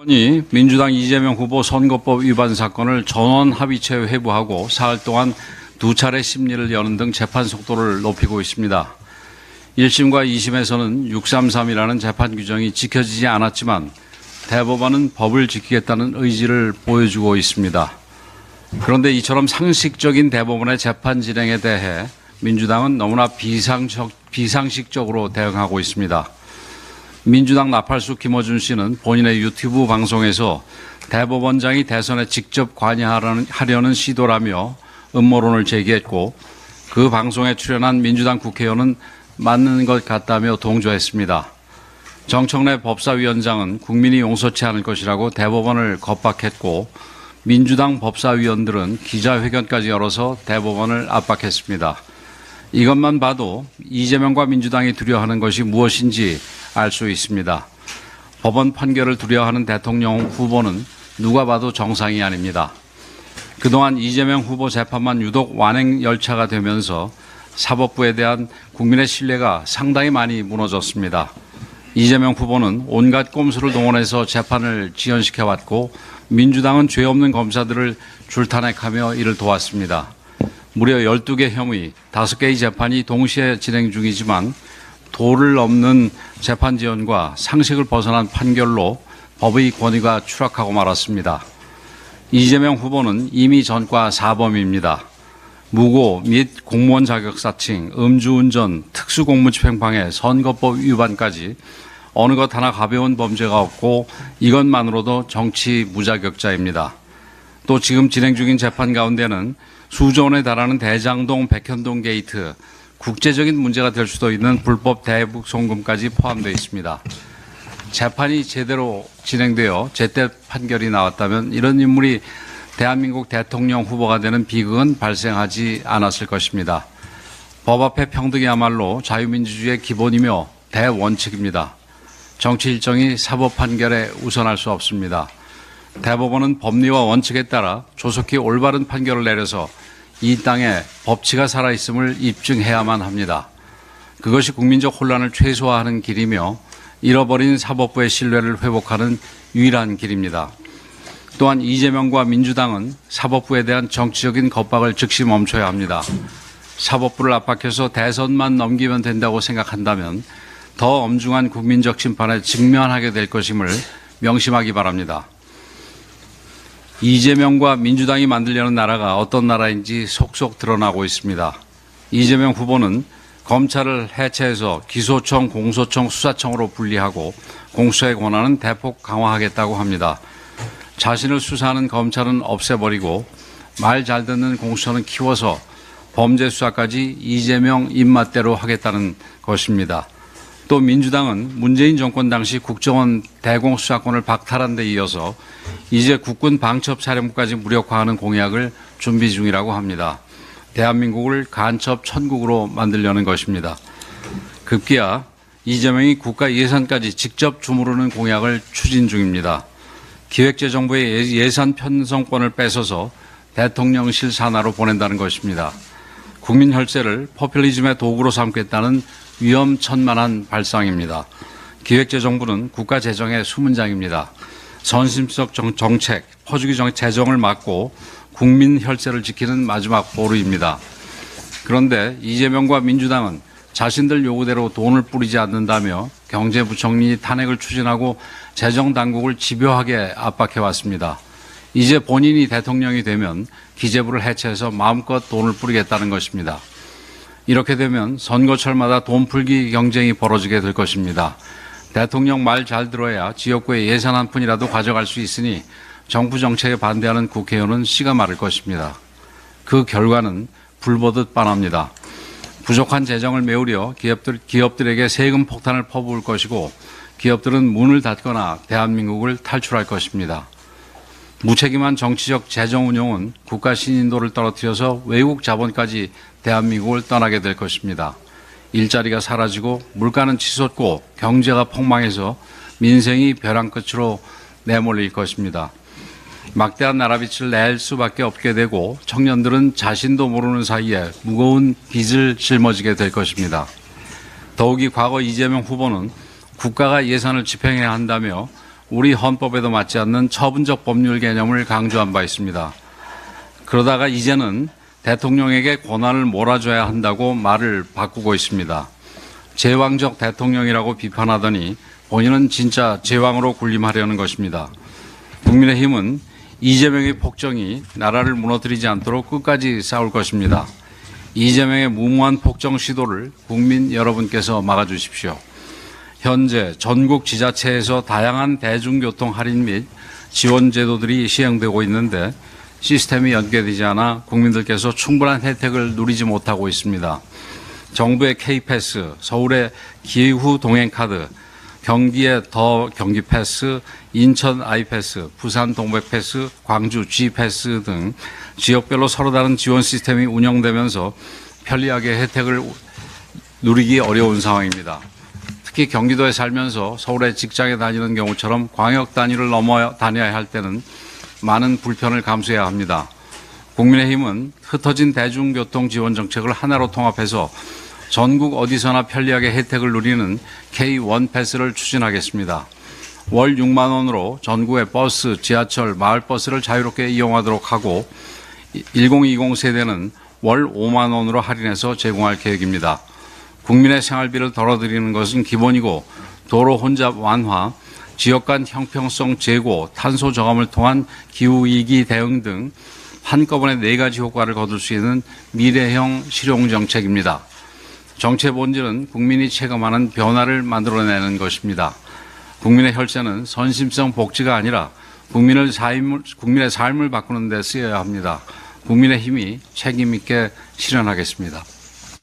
이 민주당 이재명 후보 선거법 위반 사건을 전원 합의체 회부하고 사흘 동안 두 차례 심리를 여는 등 재판 속도를 높이고 있습니다. 1심과 2심에서는 633이라는 재판 규정이 지켜지지 않았지만 대법원은 법을 지키겠다는 의지를 보여주고 있습니다. 그런데 이처럼 상식적인 대법원의 재판 진행에 대해 민주당은 너무나 비상식적으로 대응하고 있습니다. 민주당 나팔수 김어준 씨는 본인의 유튜브 방송에서 대법원장이 대선에 직접 관여하려는 시도라며 음모론을 제기했고, 그 방송에 출연한 민주당 국회의원은 맞는 것 같다며 동조했습니다. 정청래 법사위원장은 국민이 용서치 않을 것이라고 대법원을 겁박했고, 민주당 법사위원들은 기자회견까지 열어서 대법원을 압박했습니다. 이것만 봐도 이재명과 민주당이 두려워하는 것이 무엇인지 알 수 있습니다. 법원 판결을 두려워하는 대통령 후보는 누가 봐도 정상이 아닙니다. 그동안 이재명 후보 재판만 유독 완행 열차가 되면서 사법부에 대한 국민의 신뢰가 상당히 많이 무너졌습니다. 이재명 후보는 온갖 꼼수를 동원해서 재판을 지연시켜왔고, 민주당은 죄 없는 검사들을 줄탄핵하며 이를 도왔습니다. 무려 12개 혐의, 5개의 재판이 동시에 진행 중이지만 도를 넘는 재판 지연과 상식을 벗어난 판결로 법의 권위가 추락하고 말았습니다. 이재명 후보는 이미 전과 4범입니다. 무고 및 공무원 자격 사칭, 음주운전, 특수공무집행방해, 선거법 위반까지 어느 것 하나 가벼운 범죄가 없고 이것만으로도 정치 무자격자입니다. 또 지금 진행 중인 재판 가운데는 수조 원에 달하는 대장동 백현동 게이트, 국제적인 문제가 될 수도 있는 불법 대북 송금까지 포함되어 있습니다. 재판이 제대로 진행되어 제때 판결이 나왔다면 이런 인물이 대한민국 대통령 후보가 되는 비극은 발생하지 않았을 것입니다. 법 앞에 평등이야말로 자유민주주의의 기본이며 대원칙입니다. 정치 일정이 사법 판결에 우선할 수 없습니다. 대법원은 법리와 원칙에 따라 조속히 올바른 판결을 내려서 이 땅에 법치가 살아있음을 입증해야만 합니다. 그것이 국민적 혼란을 최소화하는 길이며 잃어버린 사법부의 신뢰를 회복하는 유일한 길입니다. 또한 이재명과 민주당은 사법부에 대한 정치적인 겁박을 즉시 멈춰야 합니다. 사법부를 압박해서 대선만 넘기면 된다고 생각한다면 더 엄중한 국민적 심판에 직면하게 될 것임을 명심하기 바랍니다. 이재명과 민주당이 만들려는 나라가 어떤 나라인지 속속 드러나고 있습니다. 이재명 후보는 검찰을 해체해서 기소청, 공소청, 수사청으로 분리하고 공수처의 권한은 대폭 강화하겠다고 합니다. 자신을 수사하는 검찰은 없애버리고 말 잘 듣는 공수처는 키워서 범죄 수사까지 이재명 입맛대로 하겠다는 것입니다. 또 민주당은 문재인 정권 당시 국정원 대공수사권을 박탈한 데 이어서 이제 국군 방첩사령부까지 무력화하는 공약을 준비 중이라고 합니다. 대한민국을 간첩 천국으로 만들려는 것입니다. 급기야 이재명이 국가 예산까지 직접 주무르는 공약을 추진 중입니다. 기획재정부의 예산 편성권을 뺏어서 대통령실 산하로 보낸다는 것입니다. 국민 혈세를 포퓰리즘의 도구로 삼겠다는 위험천만한 발상입니다. 기획재정부는 국가 재정의 수문장입니다. 선심적 정책, 퍼주기 재정을 막고 국민 혈세를 지키는 마지막 보루입니다. 그런데 이재명과 민주당은 자신들 요구대로 돈을 뿌리지 않는다며 경제부총리 탄핵을 추진하고 재정당국을 집요하게 압박해왔습니다. 이제 본인이 대통령이 되면 기재부를 해체해서 마음껏 돈을 뿌리겠다는 것입니다. 이렇게 되면 선거철마다 돈 풀기 경쟁이 벌어지게 될 것입니다. 대통령 말 잘 들어야 지역구에 예산 한 푼이라도 가져갈 수 있으니 정부 정책에 반대하는 국회의원은 씨가 마를 것입니다. 그 결과는 불보듯 뻔합니다. 부족한 재정을 메우려 기업들에게 세금 폭탄을 퍼부을 것이고 기업들은 문을 닫거나 대한민국을 탈출할 것입니다. 무책임한 정치적 재정 운용은 국가 신인도를 떨어뜨려서 외국 자본까지 대한민국을 떠나게 될 것입니다. 일자리가 사라지고 물가는 치솟고 경제가 폭망해서 민생이 벼랑 끝으로 내몰릴 것입니다. 막대한 나라빚을 낼 수밖에 없게 되고 청년들은 자신도 모르는 사이에 무거운 빚을 짊어지게 될 것입니다. 더욱이 과거 이재명 후보는 국가가 예산을 집행해야 한다며 우리 헌법에도 맞지 않는 처분적 법률 개념을 강조한 바 있습니다. 그러다가 이제는 대통령에게 권한을 몰아줘야 한다고 말을 바꾸고 있습니다. 제왕적 대통령이라고 비판하더니 본인은 진짜 제왕으로 군림하려는 것입니다. 국민의힘은 이재명의 폭정이 나라를 무너뜨리지 않도록 끝까지 싸울 것입니다. 이재명의 무모한 폭정 시도를 국민 여러분께서 막아주십시오. 현재 전국 지자체에서 다양한 대중교통 할인 및 지원 제도들이 시행되고 있는데 시스템이 연계되지 않아 국민들께서 충분한 혜택을 누리지 못하고 있습니다. 정부의 K패스, 서울의 기후 동행카드, 경기의 더 경기패스, 인천 아이패스, 부산 동백패스, 광주 G패스 등 지역별로 서로 다른 지원 시스템이 운영되면서 편리하게 혜택을 누리기 어려운 상황입니다. 특히 경기도에 살면서 서울에 직장에 다니는 경우처럼 광역 단위를 넘어 다녀야 할 때는 많은 불편을 감수해야 합니다. 국민의힘은 흩어진 대중교통 지원 정책을 하나로 통합해서 전국 어디서나 편리하게 혜택을 누리는 K1 패스를 추진하겠습니다. 월 6만 원으로 전국의 버스, 지하철, 마을버스를 자유롭게 이용하도록 하고 1020 세대는 월 5만 원으로 할인해서 제공할 계획입니다. 국민의 생활비를 덜어드리는 것은 기본이고 도로 혼잡 완화, 지역 간 형평성 제고, 탄소 저감을 통한 기후위기 대응 등 한꺼번에 4가지 효과를 거둘 수 있는 미래형 실용정책입니다. 정치의 본질은 국민이 체감하는 변화를 만들어내는 것입니다. 국민의 혈세는 선심성 복지가 아니라 국민의 삶을 바꾸는 데 쓰여야 합니다. 국민의 힘이 책임 있게 실현하겠습니다.